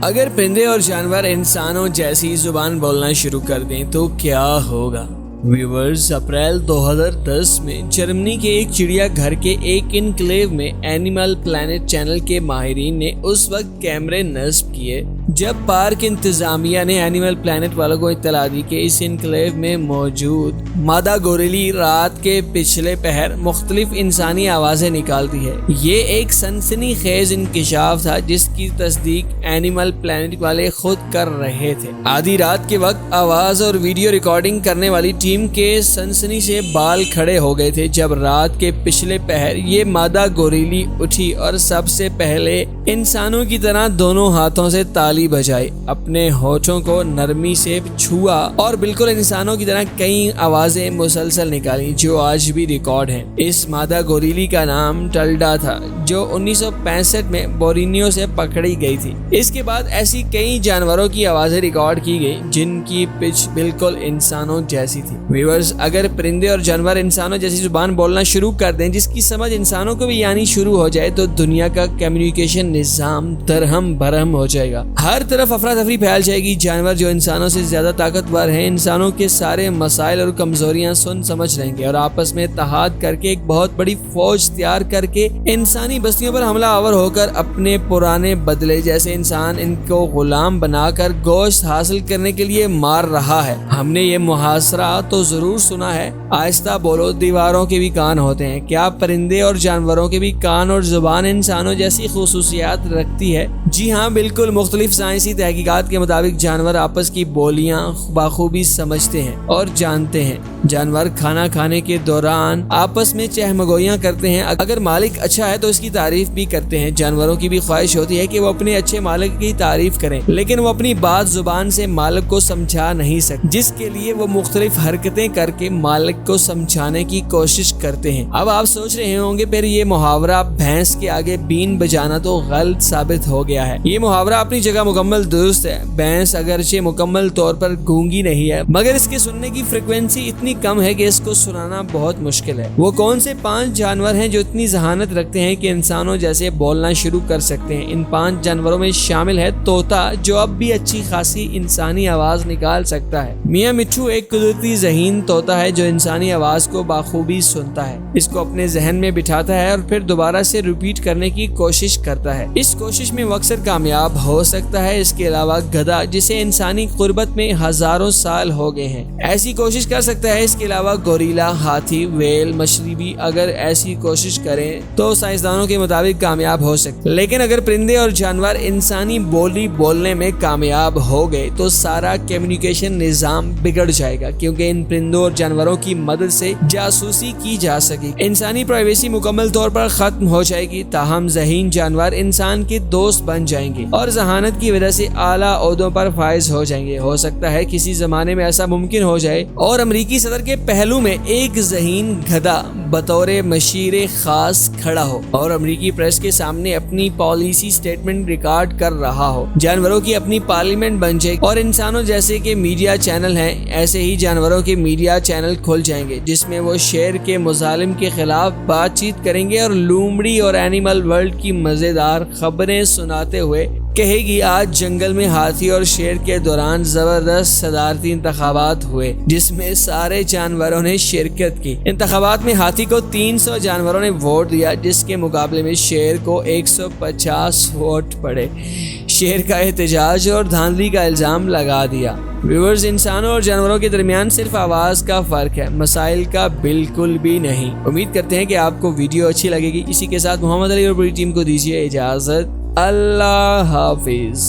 اگر پرندے اور جانور انسانوں جیسی زبان بولنا شروع کر دیں تو کیا ہوگا؟ ویورز، اپریل 2010 میں جرمنی کے ایک چڑیا گھر کے ایک انکلیو میں اینیمل پلانٹ چینل کے ماہرین نے اس وقت کیمرے نصب کیے جب پارک انتظامیہ نے اینیمل پلانٹ والوں کو اطلاع دی کہ اس انکلیو میں موجود مادہ گوریلی رات کے پچھلے پہر مختلف انسانی آوازیں نکالتی ہے۔ یہ ایک سنسنی خیز انکشاف تھا جس کی تصدیق اینیمل پلانٹ والے خود کر رہے تھے۔ آدھی رات کے وقت آواز اور ویڈیو ریکارڈنگ کرنے والی ٹیم کے سنسنی سے بال کھڑے ہو گئے تھے جب رات کے پچھلے پہر یہ مادہ گوریلی اٹھی اور سب سے پہلے انسانوں کی طرح دونوں ہاتھوں سے تالی بجائی، اپنے ہونٹوں کو نرمی سے چھوا اور بالکل انسانوں کی طرح کئی آوازیں مسلسل نکالی جو آج بھی ریکارڈ ہیں۔ اس مادہ گوریلی کا نام ٹلڈا تھا جو 1965 میں بورینیو سے پکڑی گئی تھی۔ اس کے بعد ایسی کئی جانوروں کی آوازیں ریکارڈ کی گئی جن کی پچ بالکل انسانوں جیسی تھی۔ ویورز، اگر پرندے اور جانور انسانوں جیسی زبان بولنا شروع کر دیں جس کی سمجھ انسانوں کو بھی یعنی شروع ہو جائے تو دنیا کا کمیونیکیشن نظام درہم برہم ہو جائے گا۔ ہر طرف افراتفری پھیل جائے گی۔ جانور جو انسانوں سے زیادہ طاقتور ہیں انسانوں کے سارے مسائل اور کمزوریاں سن سمجھ لیں گے اور آپس میں اتحاد کر کے ایک بہت بڑی فوج تیار کر کے انسانی بستیوں پر حملہ آور ہو کر اپنے پرانے بدلے جیسے انسان ان کو غلام بنا کر گوشت حاصل کرنے کے لیے مار رہا ہے۔ ہم نے یہ محاصرہ تو ضرور سنا ہے، آہستہ بولو دیواروں کے بھی کان ہوتے ہیں۔ کیا پرندے اور جانوروں کے بھی کان اور زبان انسانوں جیسی خصوصیات رکھتی ہے؟ جی ہاں، بالکل۔ مختلف سائنسی تحقیقات کے مطابق جانور آپس کی بولیاں بخوبی سمجھتے ہیں اور جانتے ہیں۔ جانور کھانا کھانے کے دوران آپس میں چہمگوئیاں کرتے ہیں۔ اگر مالک اچھا ہے تو اس کی تعریف بھی کرتے ہیں۔ جانوروں کی بھی خواہش ہوتی ہے کہ وہ اپنے اچھے مالک کی تعریف کریں، لیکن وہ اپنی بات زبان سے مالک کو سمجھا نہیں سکتے، جس کے لیے وہ مختلف حرکتیں کر کے مالک کو سمجھانے کی کوشش کرتے ہیں۔ اب آپ سوچ رہے ہوں گے پھر یہ محاورہ بھینس کے آگے بین بجانا تو غلط ثابت ہو گیا ہے۔ یہ محاورہ اپنی جگہ مکمل درست ہے۔ بھینس اگرچہ مکمل طور پر گونگی نہیں ہے مگر اس کے سننے کی فریکوینسی اتنی کم ہے کہ اس کو سنانا بہت مشکل ہے۔ وہ کون سے 5 جانور ہیں جو اتنی ذہانت رکھتے ہیں کہ انسانوں جیسے بولنا شروع کر سکتے ہیں؟ ان 5 جانوروں میں شامل ہے طوطا جو اب بھی اچھی خاصی انسانی آواز نکال سکتا ہے۔ میاں مٹھو ایک قدرتی ذہین طوطا ہے جو انسانی آواز کو بخوبی سنتا ہے، اس کو اپنے ذہن میں بٹھاتا ہے اور پھر دوبارہ سے ریپیٹ کرنے کی کوشش کرتا ہے۔ اس کوشش میں وہ اکثر کامیاب ہو سکتا ہے۔ اس کے علاوہ گدھا جسے انسانی قربت میں ہزاروں سال ہو گئے ہیں ایسی کوشش کر سکتا ہے۔ اس کے علاوہ گوریلا، ہاتھی، ویل، مچھلی بھی اگر ایسی کوشش کریں تو سائنسدانوں کے مطابق کامیاب ہو سکتے ہیں۔ لیکن اگر پرندے اور جانور انسانی بولی بولنے میں کامیاب ہو گئے تو سارا کمیونیکیشن نظام بگڑ جائے گا، کیونکہ ان پرندوں اور جانوروں کی مدد سے جاسوسی کی جا سکے۔ انسانی پرائیویسی مکمل طور پر ختم ہو جائے گی، تاہم ذہین جانور انسان کے دوست بن جائیں گے اور ذہانت کی وجہ سے اعلیٰ عہدوں پر فائز ہو جائیں گے۔ ہو سکتا ہے کسی زمانے میں ایسا ممکن ہو جائے اور امریکی صدر کے پہلو میں ایک ذہین گدھا بطور مشیر خاص کھڑا ہو اور امریکی پریس کے سامنے اپنی پالیسی سٹیٹمنٹ ریکارڈ کر رہا ہو۔ جانوروں کی اپنی پارلیمنٹ بن جائے اور انسانوں جیسے کہ میڈیا چینل ہیں ایسے ہی جانوروں کے میڈیا چینل کھل جائیں گے جس میں وہ شیر کے مظالم کے خلاف بات چیت کریں گے اور لومڑی اور اینیمل ورلڈ کی مزیدار خبریں سناتے ہوئے کہے گی آج جنگل میں ہاتھی اور شیر کے دوران زبردست صدارتی انتخابات ہوئے جس میں سارے جانوروں نے شرکت کی۔ انتخابات میں ہاتھی کو 300 جانوروں نے ووٹ دیا جس کے مقابلے میں شیر کو 150 ووٹ پڑے۔ شیر کا احتجاج اور دھاندلی کا الزام لگا دیا۔ ویورز، انسانوں اور جانوروں کے درمیان صرف آواز کا فرق ہے، مسائل کا بالکل بھی نہیں۔ امید کرتے ہیں کہ آپ کو ویڈیو اچھی لگے گی۔ اسی کے ساتھ محمد علی اور پوری ٹیم کو دیجیے اجازت۔ اللہ حافظ۔